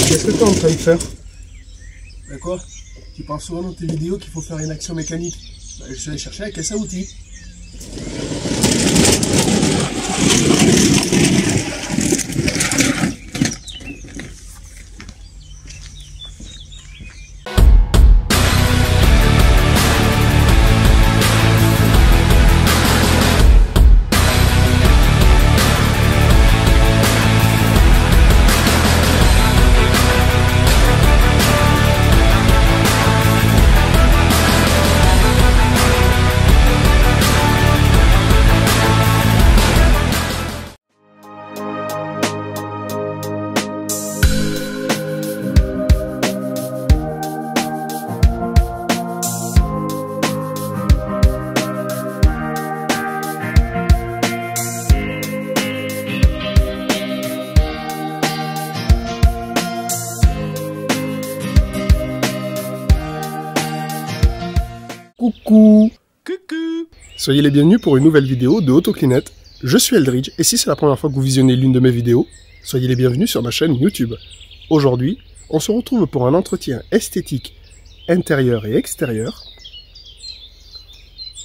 Qu'est-ce que tu es en train de faire? Quoi? Tu parles souvent dans tes vidéos qu'il faut faire une action mécanique. Je suis allé chercher la caisse à outils. Coucou. Coucou. Soyez les bienvenus pour une nouvelle vidéo de Autoclinette. Je suis Eldridge et si c'est la première fois que vous visionnez l'une de mes vidéos, soyez les bienvenus sur ma chaîne YouTube. Aujourd'hui, on se retrouve pour un entretien esthétique intérieur et extérieur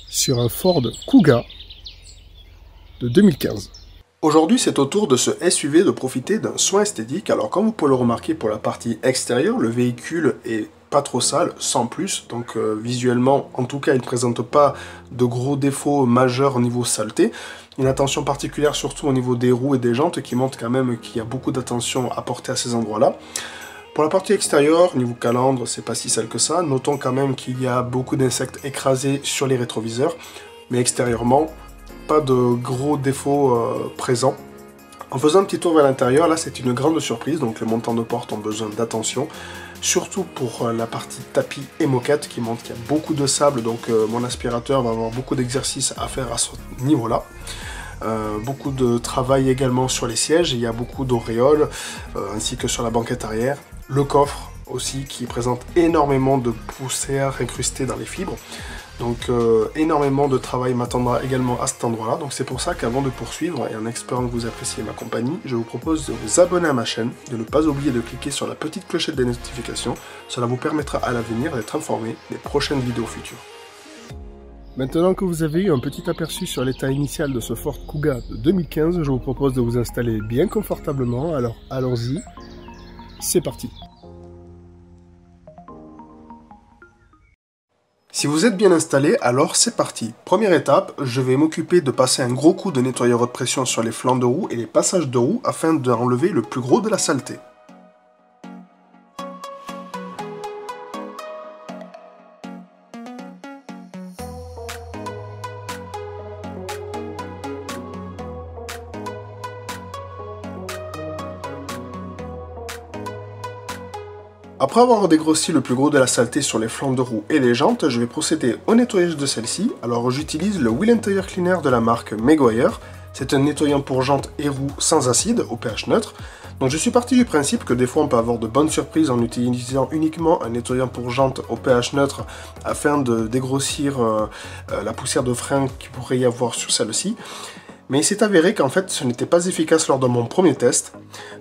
sur un Ford Kuga de 2015. Aujourd'hui, c'est au tour de ce SUV de profiter d'un soin esthétique. Alors, comme vous pouvez le remarquer pour la partie extérieure, le véhicule est pas trop sale, sans plus. Donc, visuellement, en tout cas, il ne présente pas de gros défauts majeurs au niveau saleté. Une attention particulière, surtout au niveau des roues et des jantes, qui montre quand même qu'il y a beaucoup d'attention à porter à ces endroits-là. Pour la partie extérieure, niveau calandre, c'est pas si sale que ça. Notons quand même qu'il y a beaucoup d'insectes écrasés sur les rétroviseurs. Mais extérieurement, pas de gros défauts présents. En faisant un petit tour vers l'intérieur, là c'est une grande surprise, donc les montants de porte ont besoin d'attention, surtout pour la partie tapis et moquette qui montre qu'il y a beaucoup de sable, donc mon aspirateur va avoir beaucoup d'exercices à faire à ce niveau-là. Beaucoup de travail également sur les sièges, il y a beaucoup d'auréoles, ainsi que sur la banquette arrière. Le coffre aussi qui présente énormément de poussière incrustée dans les fibres. Donc énormément de travail m'attendra également à cet endroit-là. Donc c'est pour ça qu'avant de poursuivre, et en espérant que vous appréciez ma compagnie, je vous propose de vous abonner à ma chaîne, de ne pas oublier de cliquer sur la petite clochette des notifications. Cela vous permettra à l'avenir d'être informé des prochaines vidéos futures. Maintenant que vous avez eu un petit aperçu sur l'état initial de ce Ford Kuga de 2015, je vous propose de vous installer bien confortablement. Alors allons-y, c'est parti. Si vous êtes bien installé, alors c'est parti. Première étape, je vais m'occuper de passer un gros coup de nettoyeur haute pression sur les flancs de roue et les passages de roue afin d'enlever le plus gros de la saleté. Après avoir dégrossi le plus gros de la saleté sur les flancs de roue et les jantes, je vais procéder au nettoyage de celle-ci. Alors j'utilise le Wheel Interior Cleaner de la marque Meguiar. C'est un nettoyant pour jantes et roues sans acide, au pH neutre. Donc je suis parti du principe que des fois on peut avoir de bonnes surprises en utilisant uniquement un nettoyant pour jantes au pH neutre afin de dégrossir la poussière de frein qu'il pourrait y avoir sur celle-ci. Mais il s'est avéré qu'en fait ce n'était pas efficace lors de mon premier test,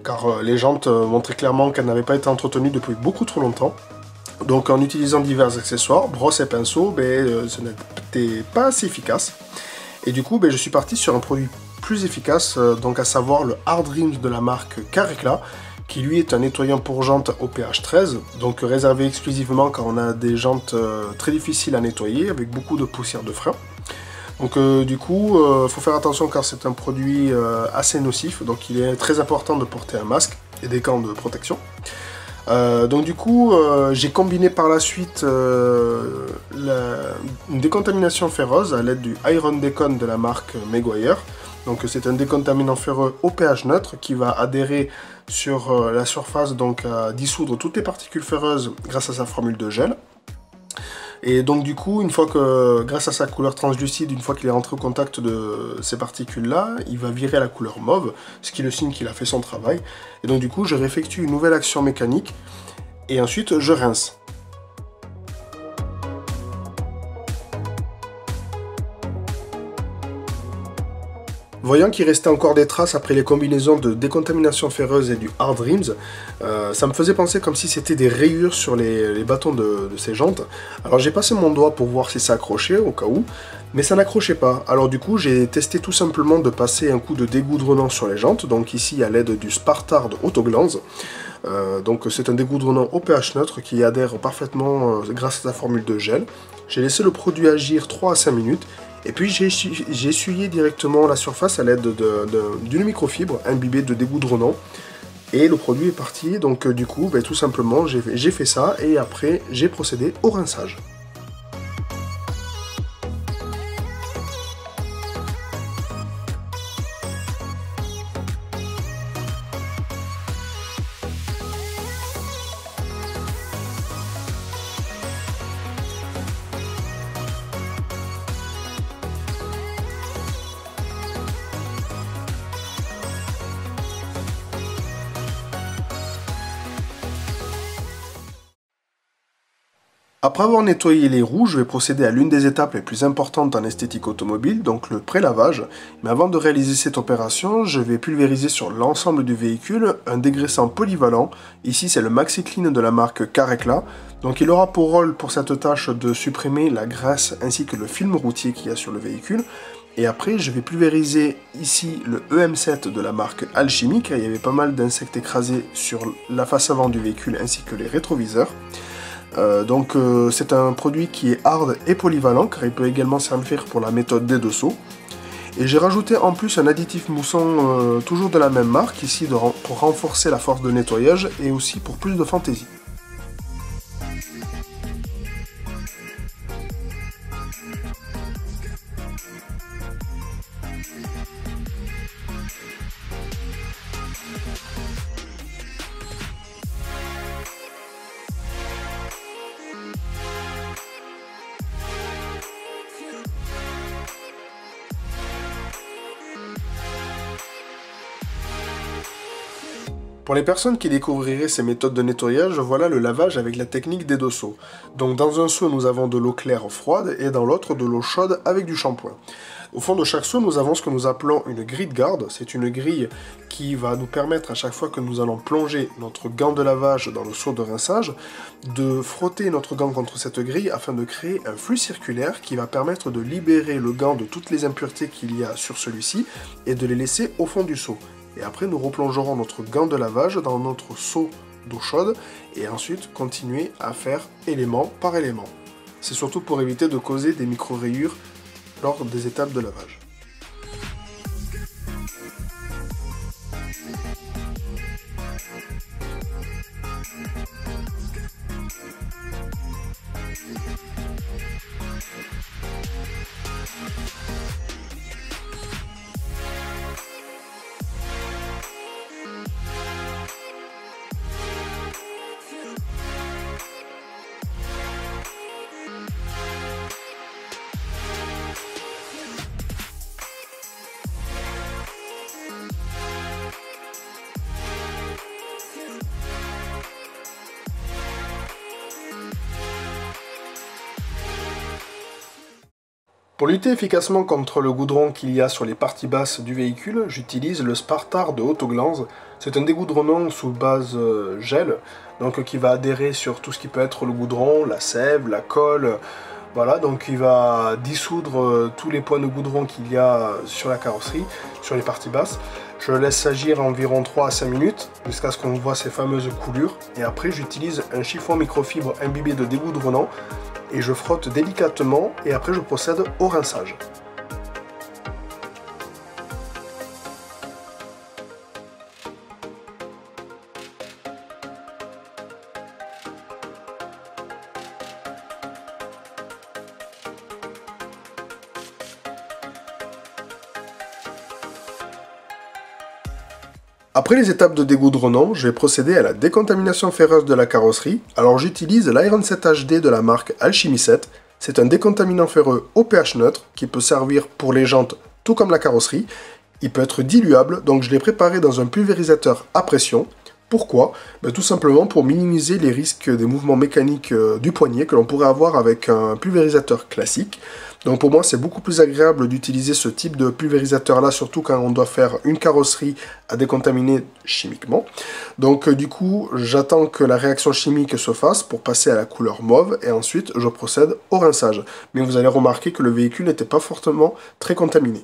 car les jantes montraient clairement qu'elles n'avaient pas été entretenues depuis beaucoup trop longtemps. Donc en utilisant divers accessoires, brosse et pinceau, ce n'était pas assez efficace. Et du coup je suis parti sur un produit plus efficace, donc à savoir le Hard Rinse de la marque Caricla, qui lui est un nettoyant pour jantes au pH 13, donc réservé exclusivement quand on a des jantes très difficiles à nettoyer, avec beaucoup de poussière de frein. Donc du coup, faut faire attention car c'est un produit assez nocif, donc il est très important de porter un masque et des gants de protection. Donc du coup, j'ai combiné par la suite une décontamination ferreuse à l'aide du Iron Decon de la marque Meguiar. Donc c'est un décontaminant ferreux au pH neutre qui va adhérer sur la surface, donc à dissoudre toutes les particules ferreuses grâce à sa formule de gel. Et donc du coup, une fois que, grâce à sa couleur translucide, une fois qu'il est rentré au contact de ces particules-là, il va virer à la couleur mauve, ce qui est le signe qu'il a fait son travail. Et donc du coup, je réeffectue une nouvelle action mécanique, et ensuite je rince. Voyant qu'il restait encore des traces après les combinaisons de décontamination ferreuse et du hard rims, ça me faisait penser comme si c'était des rayures sur les bâtons de ces jantes. Alors j'ai passé mon doigt pour voir si ça accrochait au cas où, mais ça n'accrochait pas. Alors du coup j'ai testé tout simplement de passer un coup de dégoudronnant sur les jantes, donc ici à l'aide du Spartard Autoglance. Donc c'est un dégoudronnant au pH neutre qui adhère parfaitement grâce à sa formule de gel. J'ai laissé le produit agir 3 à 5 minutes. Et puis j'ai essuyé directement la surface à l'aide d'une microfibre imbibée de dégoudronnant. Et le produit est parti, donc du coup, tout simplement, j'ai fait ça et après j'ai procédé au rinçage. Après avoir nettoyé les roues, je vais procéder à l'une des étapes les plus importantes en esthétique automobile, donc le pré-lavage. Mais avant de réaliser cette opération, je vais pulvériser sur l'ensemble du véhicule un dégraissant polyvalent. Ici, c'est le Maxi Clean de la marque Carrecla. Donc il aura pour rôle pour cette tâche de supprimer la graisse ainsi que le film routier qu'il y a sur le véhicule. Et après, je vais pulvériser ici le EM7 de la marque Alchemy, car il y avait pas mal d'insectes écrasés sur la face avant du véhicule ainsi que les rétroviseurs. C'est un produit qui est hard et polyvalent car il peut également servir pour la méthode des dessous. Et j'ai rajouté en plus un additif moussant toujours de la même marque ici pour renforcer la force de nettoyage et aussi pour plus de fantaisie. Pour les personnes qui découvriraient ces méthodes de nettoyage, voilà le lavage avec la technique des deux seaux. Donc dans un seau, nous avons de l'eau claire froide et dans l'autre de l'eau chaude avec du shampoing. Au fond de chaque seau, nous avons ce que nous appelons une grille de garde. C'est une grille qui va nous permettre à chaque fois que nous allons plonger notre gant de lavage dans le seau de rinçage, de frotter notre gant contre cette grille afin de créer un flux circulaire qui va permettre de libérer le gant de toutes les impuretés qu'il y a sur celui-ci et de les laisser au fond du seau. Et après, nous replongerons notre gant de lavage dans notre seau d'eau chaude et ensuite continuer à faire élément par élément. C'est surtout pour éviter de causer des micro-rayures lors des étapes de lavage. Pour lutter efficacement contre le goudron qu'il y a sur les parties basses du véhicule, j'utilise le Spartard de Autoglance. C'est un dégoudronnant sous base gel, donc qui va adhérer sur tout ce qui peut être le goudron, la sève, la colle. Voilà, donc il va dissoudre tous les points de goudron qu'il y a sur la carrosserie, sur les parties basses. Je le laisse agir environ 3 à 5 minutes jusqu'à ce qu'on voit ces fameuses coulures. Et après, j'utilise un chiffon microfibre imbibé de dégoudronnant et je frotte délicatement et après je procède au rinçage. Après les étapes de dégoudronnant, je vais procéder à la décontamination ferreuse de la carrosserie. Alors j'utilise l'Iron 7 HD de la marque Alchemy 7. C'est un décontaminant ferreux au pH neutre qui peut servir pour les jantes tout comme la carrosserie. Il peut être diluable, donc je l'ai préparé dans un pulvérisateur à pression. Pourquoi? Ben, tout simplement pour minimiser les risques des mouvements mécaniques du poignet que l'on pourrait avoir avec un pulvérisateur classique. Donc pour moi, c'est beaucoup plus agréable d'utiliser ce type de pulvérisateur-là, surtout quand on doit faire une carrosserie à décontaminer chimiquement. Donc du coup, j'attends que la réaction chimique se fasse pour passer à la couleur mauve, et ensuite je procède au rinçage. Mais vous allez remarquer que le véhicule n'était pas fortement très contaminé.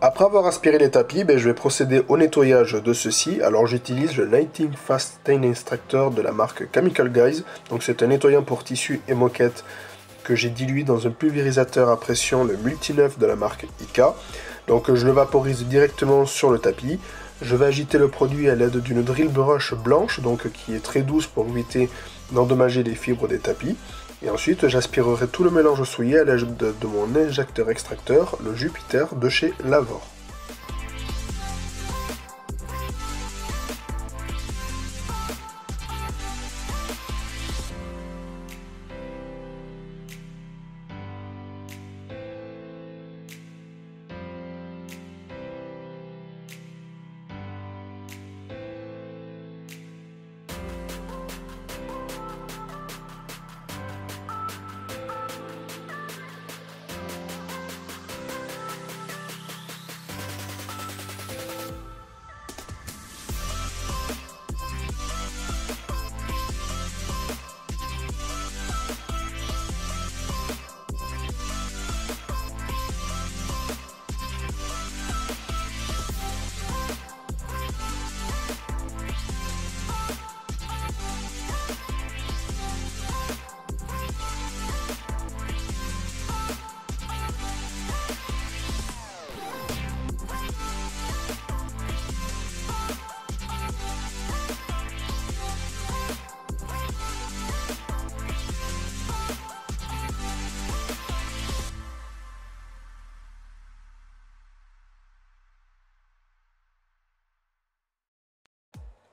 Après avoir aspiré les tapis, je vais procéder au nettoyage de ceux-ci. Alors j'utilise le Lighting Fast Stain Extractor de la marque Chemical Guys. Donc c'est un nettoyant pour tissus et moquettes que j'ai dilué dans un pulvérisateur à pression, le Multi9 de la marque ICA. Donc je le vaporise directement sur le tapis. Je vais agiter le produit à l'aide d'une drill brush blanche, donc qui est très douce pour éviter d'endommager les fibres des tapis. Et ensuite, j'aspirerai tout le mélange souillé à l'aide de mon injecteur extracteur, le Jupiter de chez Lavor.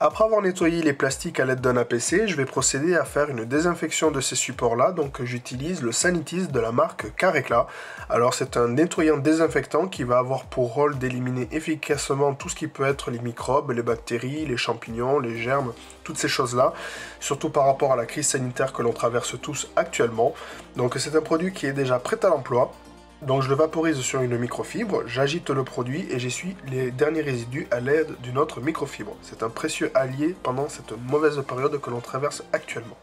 Après avoir nettoyé les plastiques à l'aide d'un APC, je vais procéder à faire une désinfection de ces supports-là. Donc j'utilise le Sanitis de la marque Carrecla. Alors c'est un nettoyant désinfectant qui va avoir pour rôle d'éliminer efficacement tout ce qui peut être les microbes, les bactéries, les champignons, les germes, toutes ces choses-là. Surtout par rapport à la crise sanitaire que l'on traverse tous actuellement. Donc c'est un produit qui est déjà prêt à l'emploi. Donc je le vaporise sur une microfibre, j'agite le produit et j'essuie les derniers résidus à l'aide d'une autre microfibre. C'est un précieux allié pendant cette mauvaise période que l'on traverse actuellement.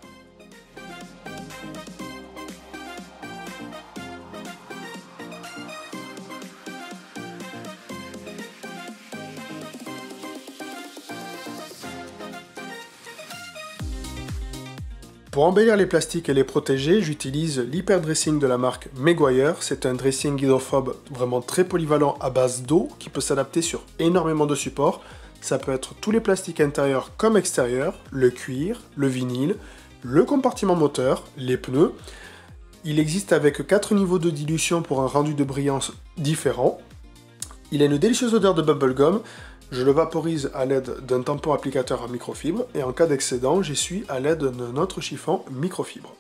Pour embellir les plastiques et les protéger, j'utilise l'Hyper Dressing de la marque Meguiar. C'est un dressing hydrophobe vraiment très polyvalent à base d'eau qui peut s'adapter sur énormément de supports. Ça peut être tous les plastiques intérieurs comme extérieurs, le cuir, le vinyle, le compartiment moteur, les pneus. Il existe avec 4 niveaux de dilution pour un rendu de brillance différent. Il a une délicieuse odeur de bubblegum. Je le vaporise à l'aide d'un tampon applicateur en microfibre et en cas d'excédent, j'essuie à l'aide d'un autre chiffon microfibre.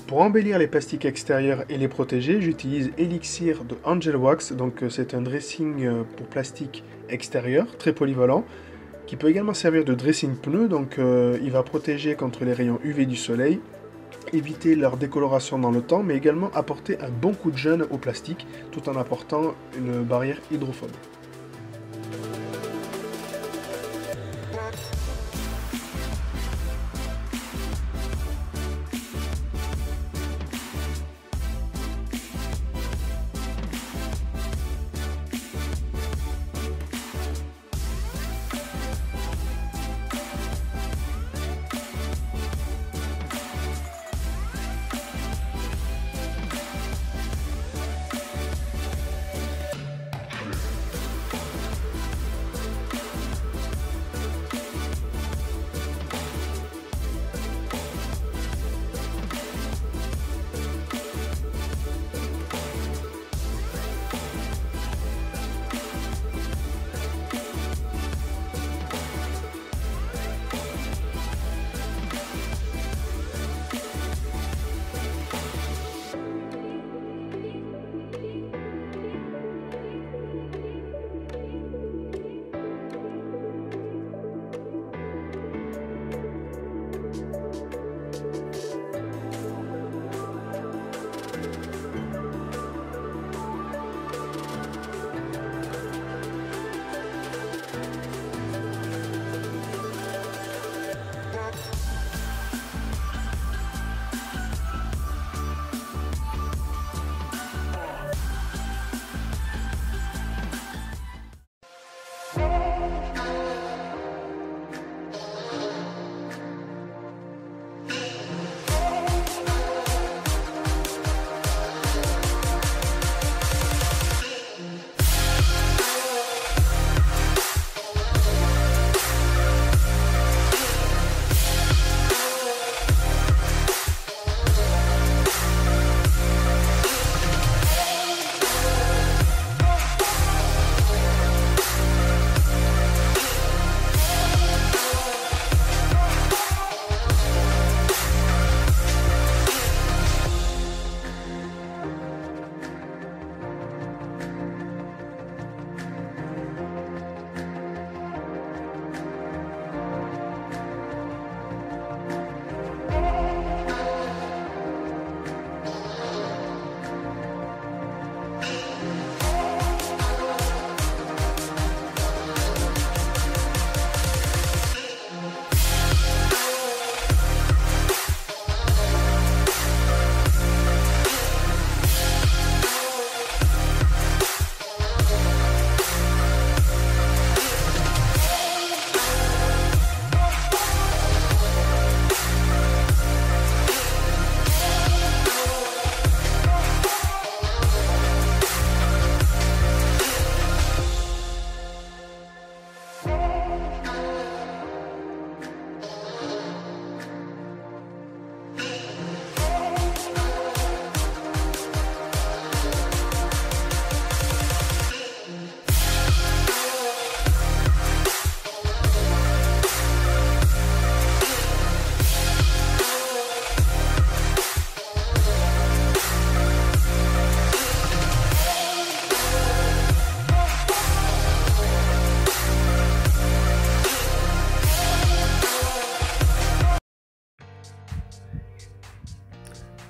Pour embellir les plastiques extérieurs et les protéger, j'utilise Elixir de Angel Wax. Donc c'est un dressing pour plastique extérieur, très polyvalent, qui peut également servir de dressing pneu. Donc il va protéger contre les rayons UV du soleil, éviter leur décoloration dans le temps, mais également apporter un bon coup de jeune au plastique, tout en apportant une barrière hydrophobe.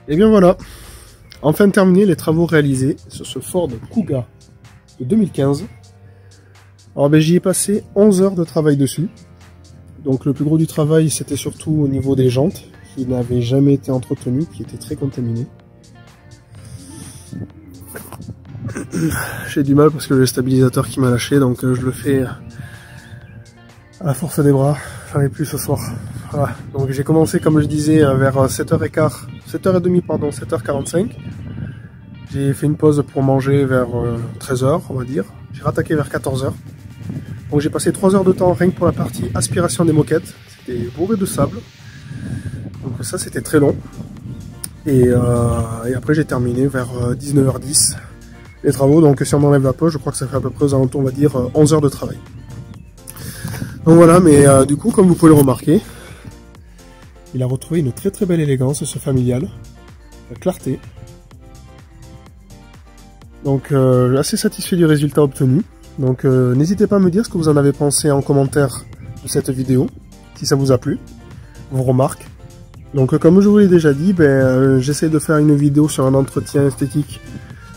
Et bien voilà, enfin terminé les travaux réalisés sur ce Ford Kuga de 2015. Alors ben, j'y ai passé 11 heures de travail dessus. Donc le plus gros du travail c'était surtout au niveau des jantes qui n'avaient jamais été entretenues, qui étaient très contaminées. J'ai du mal parce que le stabilisateur qui m'a lâché, donc je le fais à la force des bras. J'en ai plus ce soir. Voilà. Donc j'ai commencé comme je disais vers 7h15, 7h30 pardon, 7h45. J'ai fait une pause pour manger vers 13h on va dire. J'ai rattaqué vers 14h. Donc j'ai passé 3 heures de temps rien que pour la partie aspiration des moquettes. C'était bourré de sable. Donc ça c'était très long. Et après j'ai terminé vers 19h10 les travaux. Donc si on enlève la pause, je crois que ça fait à peu près aux alentours, on va dire 11 heures de travail. Donc voilà, mais du coup comme vous pouvez le remarquer, il a retrouvé une très belle élégance, ce familial, la clarté. Donc assez satisfait du résultat obtenu. Donc n'hésitez pas à me dire ce que vous en avez pensé en commentaire de cette vidéo, si ça vous a plu, vos remarques. Donc comme je vous l'ai déjà dit, j'essaie de faire une vidéo sur un entretien esthétique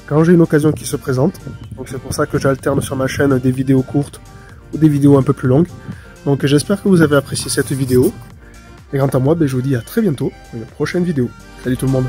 quand j'ai une occasion qui se présente. Donc c'est pour ça que j'alterne sur ma chaîne des vidéos courtes ou des vidéos un peu plus longues. Donc j'espère que vous avez apprécié cette vidéo. Et quant à moi, je vous dis à très bientôt pour une prochaine vidéo. Salut tout le monde!